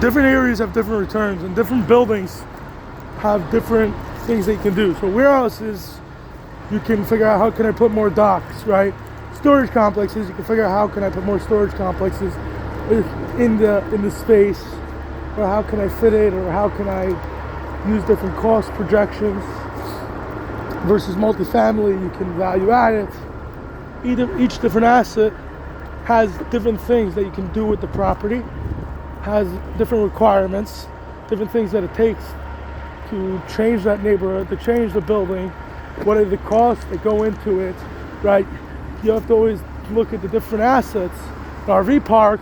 Different areas have different returns, and different buildings have different things they can do. So warehouses, you can figure out how can I put more docks, right? Storage complexes, you can figure out how can I put more storage complexes in the space, or how can I fit it, or how can I use different cost projections. Versus multifamily, you can value add it. Each different asset has different things that you can do with the property, has different requirements, different things that it takes to change that neighborhood, to change the building, what are the costs that go into it, right? You have to always look at the different assets. An RV park,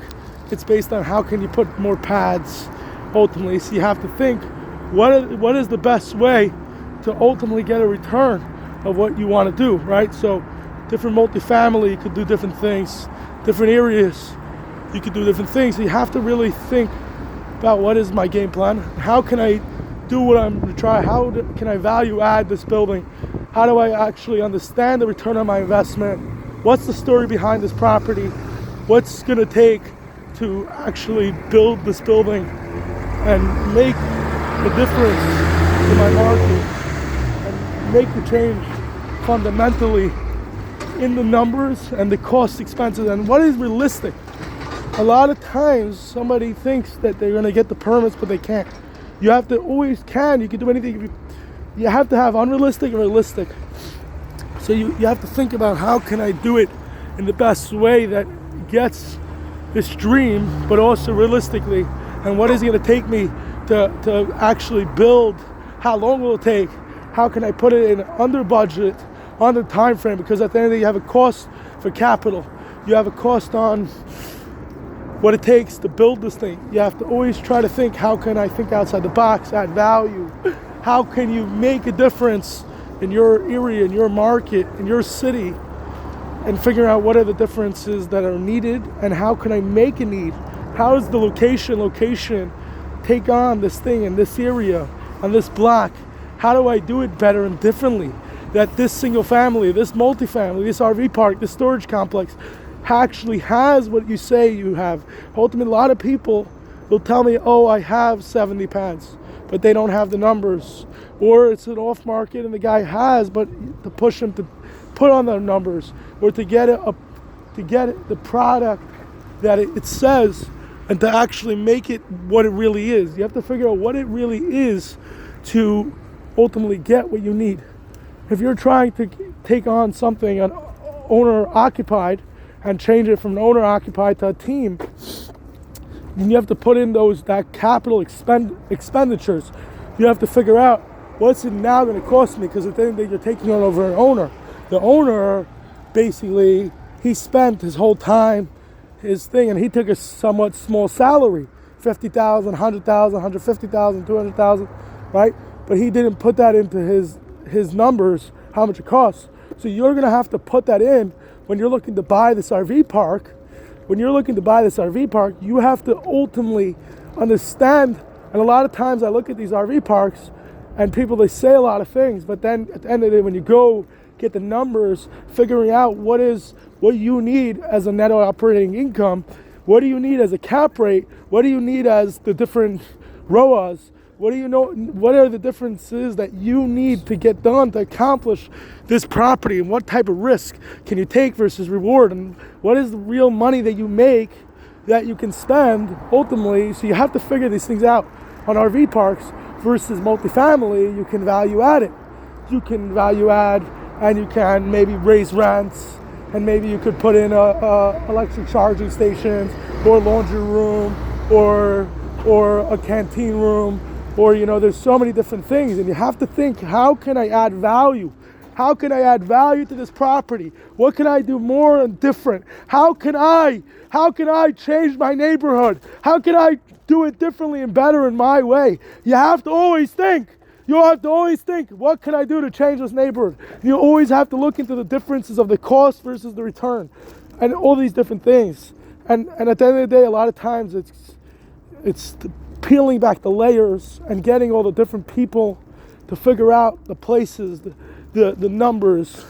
it's based on how can you put more pads ultimately. So you have to think, what is the best way to ultimately get a return of what you want to do, right? So different multifamily, you could do different things. Different areas, you could do different things. So you have to really think about what is my game plan. How can I do what I'm going to try? How can I value add this building? How do I actually understand the return on my investment? What's the story behind this property? What's going to take to actually build this building and make the difference in my market and make the change fundamentally in the numbers and the cost expenses and what is realistic. A lot of times somebody thinks that they're going to get the permits, but they can't. You have to always you can do anything. You have to have unrealistic and realistic. So you have to think about how can I do it in the best way that gets this dream, but also realistically, and what is it going to take me to actually build? How long will it take? How can I put it in under budget, under time frame? Because at the end of the day, you have a cost for capital. You have a cost on what it takes to build this thing. You have to always try to think, how can I think outside the box, add value? How can you make a difference in your area, in your market, in your city, and figure out what are the differences that are needed and how can I make a need? How does the location take on this thing in this area, on this block? How do I do it better and differently? That this single family, this multifamily, this RV park, this storage complex actually has what you say you have. Ultimately, a lot of people will tell me, oh, I have 70 pads, but they don't have the numbers. Or it's an off market and the guy has, but to push him to put on the numbers or to get the product that it says and to actually make it what it really is. You have to figure out what it really is to ultimately get what you need. If you're trying to take on something an owner occupied and change it from an owner occupied to a team, then you have to put in that capital expenditures. You have to figure out what's it now going to cost me, because at the end of the day, you're taking on over an owner. The owner, basically, he spent his whole time, his thing, and he took a somewhat small salary, $50,000, $100,000, $150,000, $200,000, right? But he didn't put that into his numbers, how much it costs. So you're going to have to put that in when you're looking to buy this RV park. When you're looking to buy this RV park, you have to ultimately understand. And a lot of times I look at these RV parks and people, they say a lot of things, but then at the end of the day, when you go get the numbers, figuring out what you need as a net operating income, what do you need as a cap rate, what do you need as the different ROAs, what are the differences that you need to get done to accomplish this property, and what type of risk can you take versus reward, and what is the real money that you make that you can spend ultimately. So you have to figure these things out. On RV parks versus multifamily, you can value add it. You can value add and you can maybe raise rents, and maybe you could put in electric charging stations or laundry room or a canteen room, or there's so many different things, and you have to think, how can I add value? How can I add value to this property? What can I do more and different? How can I change my neighborhood? How can I do it differently and better in my way? You have to always think. What can I do to change this neighborhood? You always have to look into the differences of the cost versus the return, and all these different things. And at the end of the day, a lot of times it's peeling back the layers and getting all the different people to figure out the places, the numbers,